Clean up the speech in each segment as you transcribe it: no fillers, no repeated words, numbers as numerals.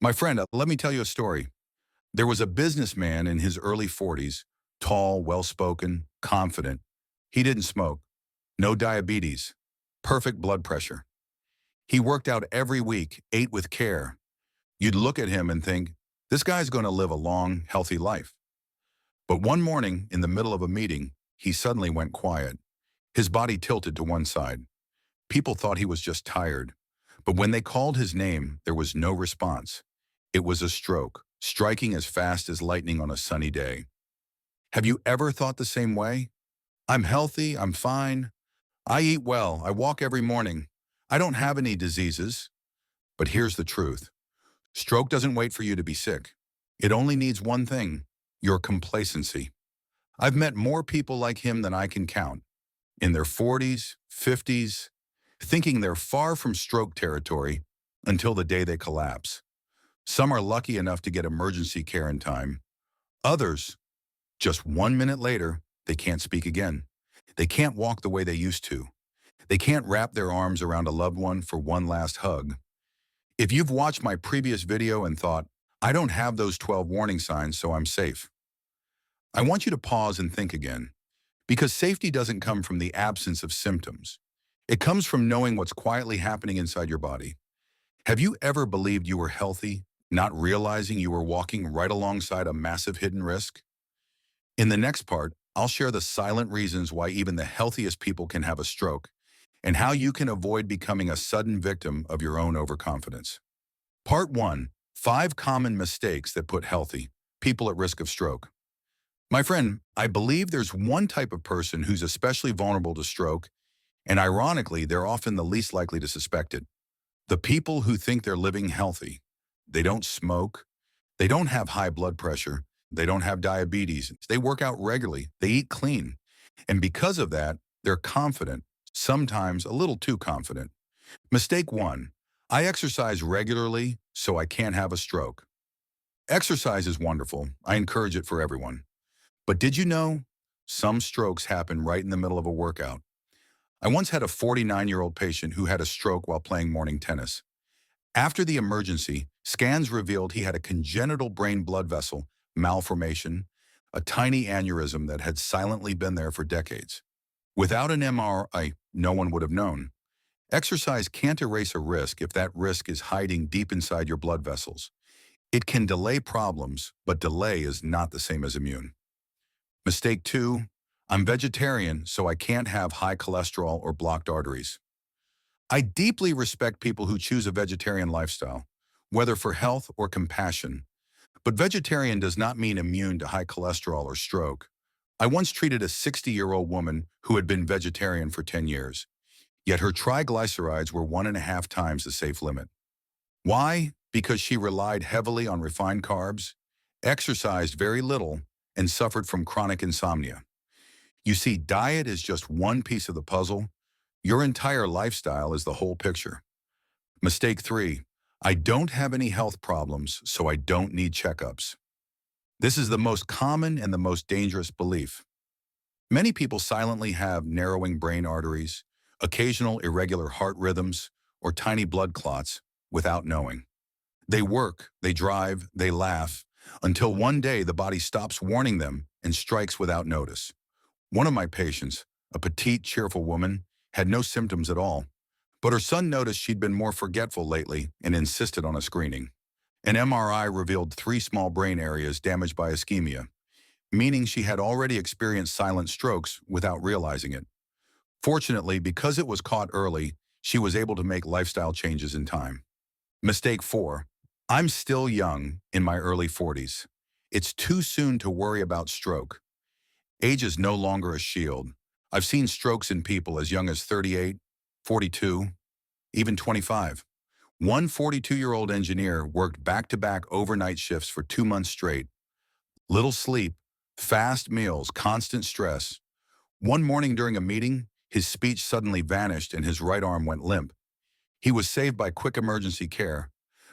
My friend, let me tell you a story. There was a businessman in his early 40s, tall, well-spoken, confident. He didn't smoke, no diabetes, perfect blood pressure. He worked out every week, ate with care. You'd look at him and think, this guy's going to live a long, healthy life. But one morning, in the middle of a meeting, he suddenly went quiet. His body tilted to one side. People thought he was just tired. But when they called his name, there was no response. It was a stroke, striking as fast as lightning on a sunny day. Have you ever thought the same way? I'm healthy, I'm fine. I eat well, I walk every morning. I don't have any diseases. But here's the truth. Stroke doesn't wait for you to be sick. It only needs one thing, your complacency. I've met more people like him than I can count, in their 40s, 50s, thinking they're far from stroke territory until the day they collapse. Some are lucky enough to get emergency care in time. Others, just 1 minute later, they can't speak again. They can't walk the way they used to. They can't wrap their arms around a loved one for one last hug. If you've watched my previous video and thought, I don't have those 12 warning signs, so I'm safe, I want you to pause and think again. Because safety doesn't come from the absence of symptoms. It comes from knowing what's quietly happening inside your body. Have you ever believed you were healthy, not realizing you were walking right alongside a massive hidden risk? In the next part, I'll share the silent reasons why even the healthiest people can have a stroke, and how you can avoid becoming a sudden victim of your own overconfidence. Part 1. 5 common mistakes that put healthy people at risk of stroke. My friend, I believe there's one type of person who's especially vulnerable to stroke, and ironically, they're often the least likely to suspect it. The people who think they're living healthy. They don't smoke. They don't have high blood pressure. They don't have diabetes. They work out regularly. They eat clean. And because of that, they're confident, sometimes a little too confident. Mistake 1. I exercise regularly, so I can't have a stroke. Exercise is wonderful. I encourage it for everyone. But did you know some strokes happen right in the middle of a workout? I once had a 49-year-old patient who had a stroke while playing morning tennis. After the emergency, scans revealed he had a congenital brain blood vessel malformation, a tiny aneurysm that had silently been there for decades. Without an MRI, no one would have known. Exercise can't erase a risk if that risk is hiding deep inside your blood vessels. It can delay problems, but delay is not the same as immune. Mistake 2. I'm vegetarian, so I can't have high cholesterol or blocked arteries. I deeply respect people who choose a vegetarian lifestyle, whether for health or compassion. But vegetarian does not mean immune to high cholesterol or stroke. I once treated a 60-year-old woman who had been vegetarian for 10 years, yet her triglycerides were 1.5 times the safe limit. Why? Because she relied heavily on refined carbs, exercised very little, and suffered from chronic insomnia. You see, diet is just one piece of the puzzle. Your entire lifestyle is the whole picture. Mistake 3. I don't have any health problems, so I don't need checkups. This is the most common and the most dangerous belief. Many people silently have narrowing brain arteries, occasional irregular heart rhythms, or tiny blood clots without knowing. They work, they drive, they laugh, until one day the body stops warning them and strikes without notice. One of my patients, a petite, cheerful woman, had no symptoms at all, but her son noticed she'd been more forgetful lately and insisted on a screening. An MRI revealed 3 small brain areas damaged by ischemia, meaning she had already experienced silent strokes without realizing it. Fortunately, because it was caught early, she was able to make lifestyle changes in time. Mistake 4. I'm still young, in my early 40s. It's too soon to worry about stroke. Age is no longer a shield. I've seen strokes in people as young as 38, 42, even 25. One 42-year-old engineer worked back-to-back overnight shifts for 2 months straight. Little sleep, fast meals, constant stress. One morning during a meeting, his speech suddenly vanished and his right arm went limp. He was saved by quick emergency care,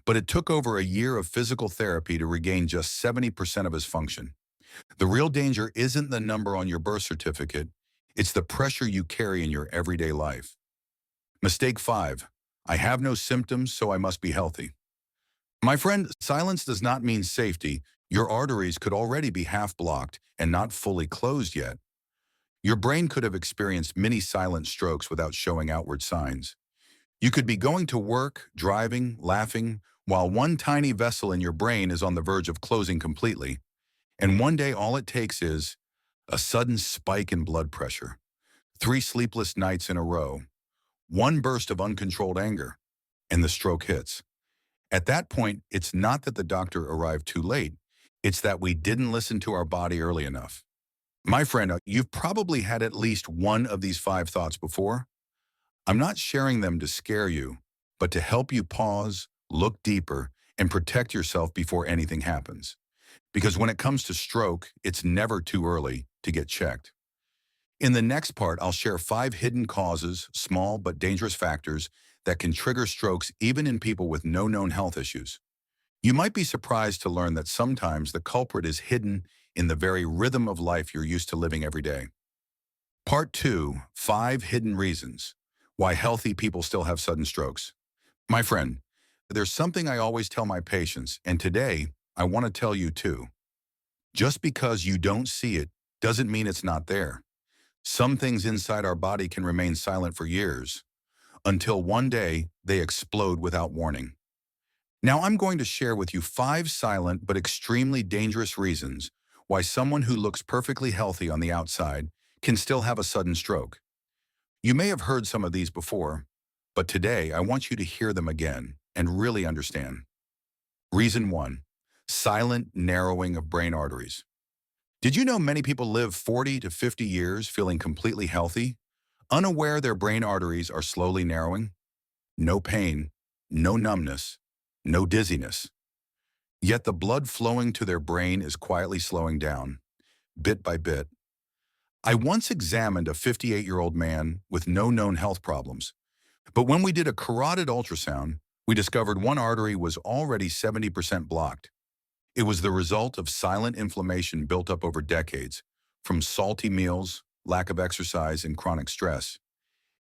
but it took over a year of physical therapy to regain just 70% of his function. The real danger isn't the number on your birth certificate, it's the pressure you carry in your everyday life. Mistake 5. I have no symptoms, so I must be healthy. My friend, silence does not mean safety. Your arteries could already be half blocked and not fully closed yet. Your brain could have experienced many silent strokes without showing outward signs. You could be going to work, driving, laughing, while one tiny vessel in your brain is on the verge of closing completely. And one day all it takes is a sudden spike in blood pressure, 3 sleepless nights in a row, one burst of uncontrolled anger, and the stroke hits. At that point, it's not that the doctor arrived too late. It's that we didn't listen to our body early enough. My friend, you've probably had at least one of these 5 thoughts before. I'm not sharing them to scare you, but to help you pause, look deeper, and protect yourself before anything happens. Because when it comes to stroke, it's never too early to get checked. In the next part, I'll share 5 hidden causes, small but dangerous factors that can trigger strokes even in people with no known health issues. You might be surprised to learn that sometimes the culprit is hidden in the very rhythm of life you're used to living every day. Part 2, 5 hidden reasons why healthy people still have sudden strokes. My friend, there's something I always tell my patients, and today I want to tell you too. Just because you don't see it doesn't mean it's not there. Some things inside our body can remain silent for years, until one day they explode without warning. Now I'm going to share with you 5 silent but extremely dangerous reasons why someone who looks perfectly healthy on the outside can still have a sudden stroke. You may have heard some of these before, but today I want you to hear them again and really understand. Reason 1, silent narrowing of brain arteries. Did you know many people live 40 to 50 years feeling completely healthy, unaware their brain arteries are slowly narrowing? No pain, no numbness, no dizziness. Yet the blood flowing to their brain is quietly slowing down, bit by bit. I once examined a 58-year-old man with no known health problems, but when we did a carotid ultrasound, we discovered one artery was already 70% blocked. It was the result of silent inflammation built up over decades, from salty meals, lack of exercise, and chronic stress.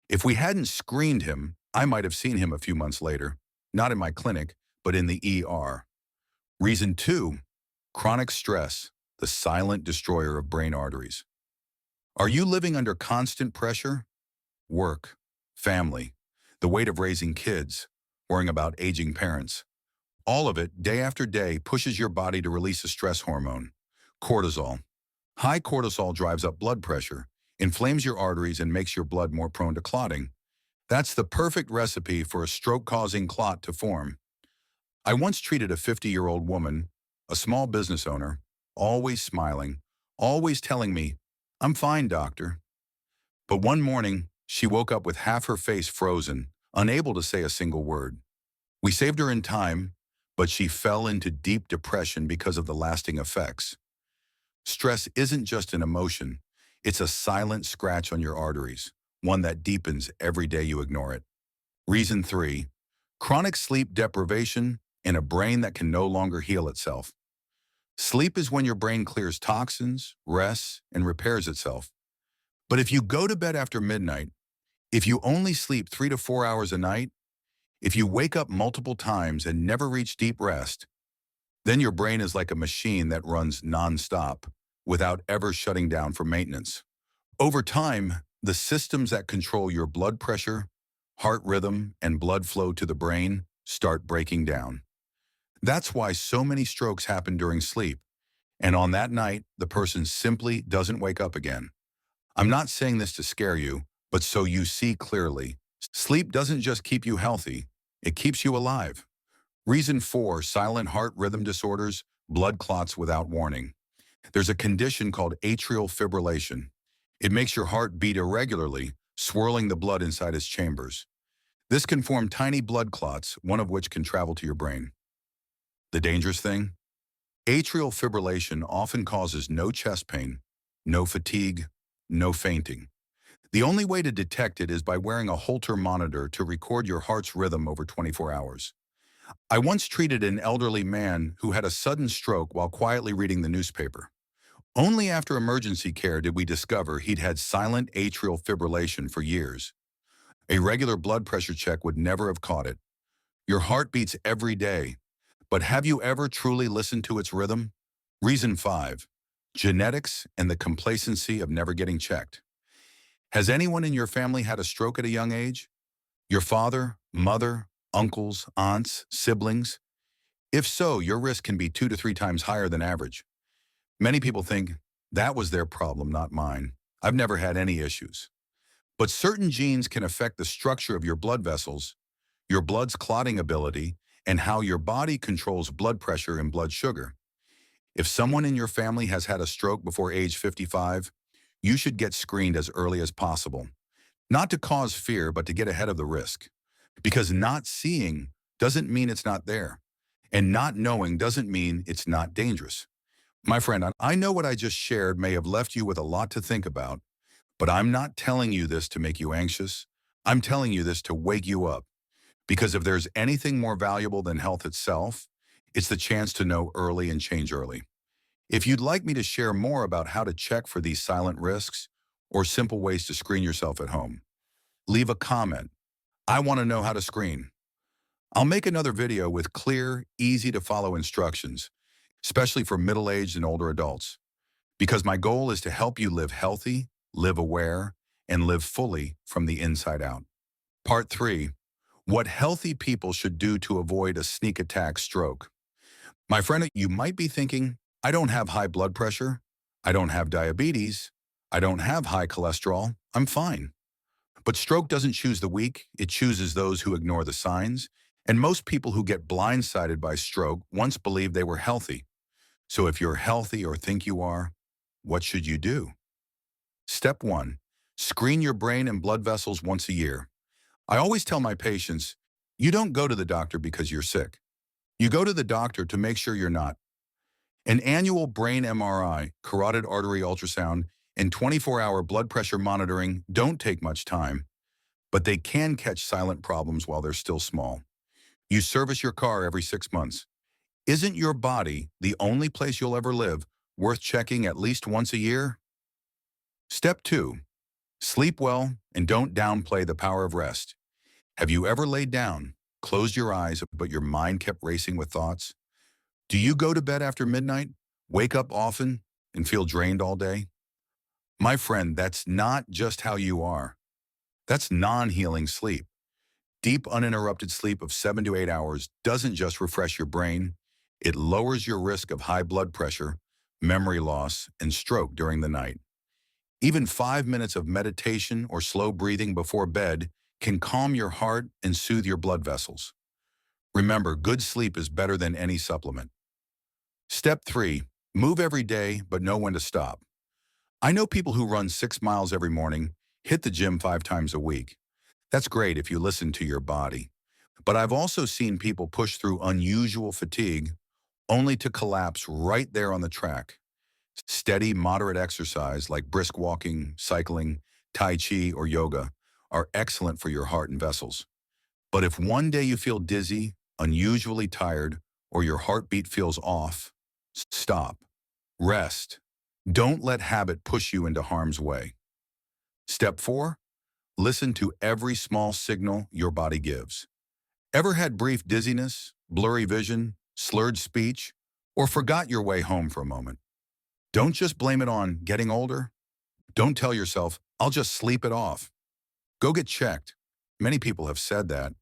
If we hadn't screened him, I might have seen him a few months later, not in my clinic, but in the ER. Reason 2, chronic stress, the silent destroyer of brain arteries. Are you living under constant pressure? Work, family, the weight of raising kids, worrying about aging parents. All of it, day after day, pushes your body to release a stress hormone, cortisol. High cortisol drives up blood pressure, inflames your arteries, and makes your blood more prone to clotting. That's the perfect recipe for a stroke-causing clot to form. I once treated a 50-year-old woman, a small business owner, always smiling, always telling me, "I'm fine, doctor." But one morning, she woke up with half her face frozen, unable to say a single word. We saved her in time, but she fell into deep depression because of the lasting effects. Stress isn't just an emotion, it's a silent scratch on your arteries, one that deepens every day you ignore it. Reason 3, chronic sleep deprivation and a brain that can no longer heal itself. Sleep is when your brain clears toxins, rests, and repairs itself. But if you go to bed after midnight, if you only sleep 3 to 4 hours a night, if you wake up multiple times and never reach deep rest, then your brain is like a machine that runs nonstop without ever shutting down for maintenance. Over time, the systems that control your blood pressure, heart rhythm, and blood flow to the brain start breaking down. That's why so many strokes happen during sleep, and on that night, the person simply doesn't wake up again. I'm not saying this to scare you, but so you see clearly. Sleep doesn't just keep you healthy, it keeps you alive. Reason 4, silent heart rhythm disorders, blood clots without warning. There's a condition called atrial fibrillation. It makes your heart beat irregularly, swirling the blood inside its chambers. This can form tiny blood clots, one of which can travel to your brain. The dangerous thing? Atrial fibrillation often causes no chest pain, no fatigue, no fainting. The only way to detect it is by wearing a Holter monitor to record your heart's rhythm over 24 hours. I once treated an elderly man who had a sudden stroke while quietly reading the newspaper. Only after emergency care did we discover he'd had silent atrial fibrillation for years. A regular blood pressure check would never have caught it. Your heart beats every day, But have you ever truly listened to its rhythm? Reason 5. Genetics and the complacency of never getting checked. Has anyone in your family had a stroke at a young age? Your father, mother, uncles, aunts, siblings? If so, your risk can be 2 to 3 times higher than average. Many people think, that was their problem, not mine. I've never had any issues. But certain genes can affect the structure of your blood vessels, your blood's clotting ability, and how your body controls blood pressure and blood sugar. If someone in your family has had a stroke before age 55, you should get screened as early as possible. Not to cause fear, but to get ahead of the risk. Because not seeing doesn't mean it's not there. And not knowing doesn't mean it's not dangerous. My friend, I know what I just shared may have left you with a lot to think about, but I'm not telling you this to make you anxious. I'm telling you this to wake you up. Because if there's anything more valuable than health itself, it's the chance to know early and change early. If you'd like me to share more about how to check for these silent risks or simple ways to screen yourself at home, leave a comment. I want to know how to screen. I'll make another video with clear, easy to follow instructions, especially for middle-aged and older adults, because my goal is to help you live healthy, live aware, and live fully from the inside out. Part 3. What healthy people should do to avoid a sneak attack stroke. My friend, you might be thinking, I don't have high blood pressure, I don't have diabetes, I don't have high cholesterol, I'm fine. But stroke doesn't choose the weak, it chooses those who ignore the signs, and most people who get blindsided by stroke once believed they were healthy. So if you're healthy or think you are, what should you do? Step 1. Screen your brain and blood vessels once a year. I always tell my patients, you don't go to the doctor because you're sick. You go to the doctor to make sure you're not. An annual brain MRI, carotid artery ultrasound, and 24-hour blood pressure monitoring don't take much time, but they can catch silent problems while they're still small. You service your car every 6 months. Isn't your body the only place you'll ever live worth checking at least once a year? Step 2. Sleep well and don't downplay the power of rest. Have you ever laid down, closed your eyes, but your mind kept racing with thoughts? Do you go to bed after midnight, wake up often, and feel drained all day? My friend, that's not just how you are. That's non-healing sleep. Deep, uninterrupted sleep of 7 to 8 hours doesn't just refresh your brain, it lowers your risk of high blood pressure, memory loss, and stroke during the night. Even 5 minutes of meditation or slow breathing before bed can calm your heart and soothe your blood vessels. Remember, good sleep is better than any supplement. Step 3. Move every day, but know when to stop. I know people who run 6 miles every morning, hit the gym 5 times a week. That's great if you listen to your body. But I've also seen people push through unusual fatigue only to collapse right there on the track. Steady, moderate exercise like brisk walking, cycling, tai chi, or yoga are excellent for your heart and vessels. But if one day you feel dizzy, unusually tired, or your heartbeat feels off, stop. Rest. Don't let habit push you into harm's way. Step 4. Listen to every small signal your body gives. Ever had brief dizziness, blurry vision, slurred speech, or forgot your way home for a moment? Don't just blame it on getting older. Don't tell yourself, I'll just sleep it off. Go get checked. Many people have said that,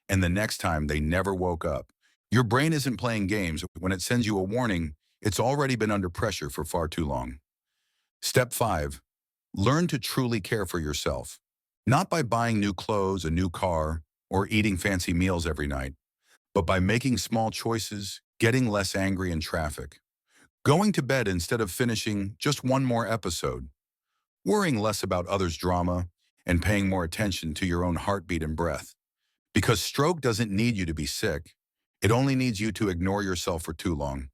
and the next time they never woke up. Your brain isn't playing games. When it sends you a warning, it's already been under pressure for far too long. Step 5. Learn to truly care for yourself. Not by buying new clothes, a new car, or eating fancy meals every night, but by making small choices, getting less angry in traffic, going to bed instead of finishing just one more episode, worrying less about others' drama, and paying more attention to your own heartbeat and breath. Because stroke doesn't need you to be sick. It only needs you to ignore yourself for too long.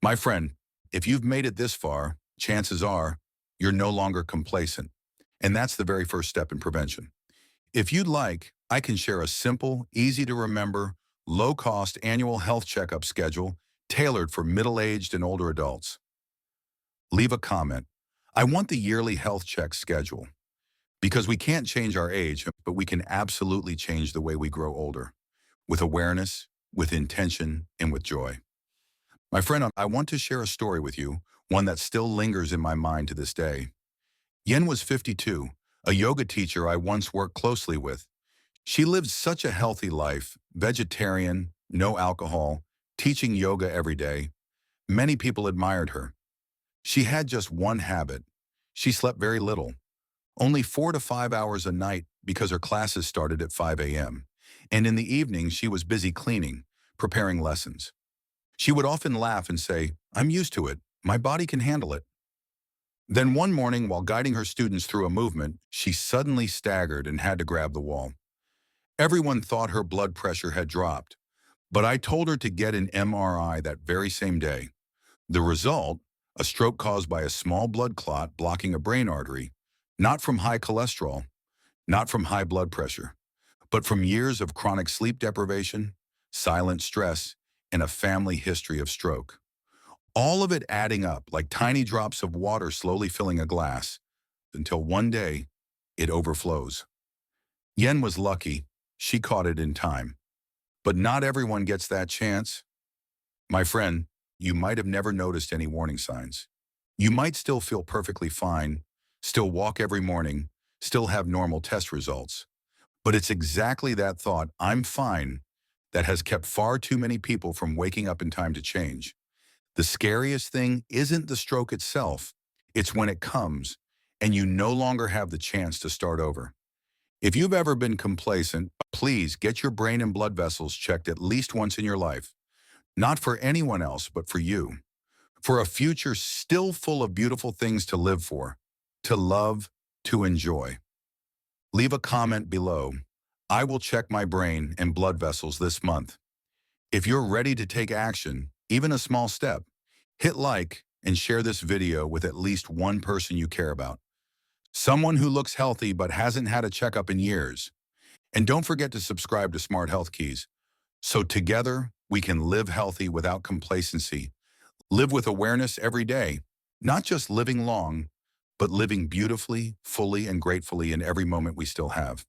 My friend, if you've made it this far, chances are you're no longer complacent. And that's the very first step in prevention. If you'd like, I can share a simple, easy to remember, low-cost annual health checkup schedule tailored for middle-aged and older adults. Leave a comment. I want the yearly health check schedule. Because we can't change our age, but we can absolutely change the way we grow older. With awareness, with intention and with joy. My friend, I want to share a story with you, one that still lingers in my mind to this day. Yen was 52, a yoga teacher I once worked closely with. She lived such a healthy life, vegetarian, no alcohol, teaching yoga every day. Many people admired her. She had just one habit. She slept very little, only 4 to 5 hours a night because her classes started at 5 a.m. And in the evening, she was busy cleaning, preparing lessons. She would often laugh and say, "I'm used to it. My body can handle it." Then one morning, while guiding her students through a movement, she suddenly staggered and had to grab the wall. Everyone thought her blood pressure had dropped, but I told her to get an MRI that very same day. The result, a stroke caused by a small blood clot blocking a brain artery, not from high cholesterol, not from high blood pressure, but from years of chronic sleep deprivation, silent stress, and a family history of stroke. All of it adding up like tiny drops of water slowly filling a glass, until one day, it overflows. Yen was lucky. She caught it in time. But not everyone gets that chance. My friend, you might have never noticed any warning signs. You might still feel perfectly fine, still walk every morning, still have normal test results. But it's exactly that thought, "I'm fine," that has kept far too many people from waking up in time to change. The scariest thing isn't the stroke itself, it's when it comes and you no longer have the chance to start over. If you've ever been complacent, please get your brain and blood vessels checked at least once in your life. Not for anyone else, but for you. For a future still full of beautiful things to live for, to love, to enjoy. Leave a comment below. I will check my brain and blood vessels this month. If you're ready to take action, even a small step, hit like and share this video with at least one person you care about. Someone who looks healthy but hasn't had a checkup in years. And don't forget to subscribe to Smart Health Keys, so together we can live healthy without complacency, live with awareness every day, not just living long, but living beautifully, fully, and gratefully in every moment we still have.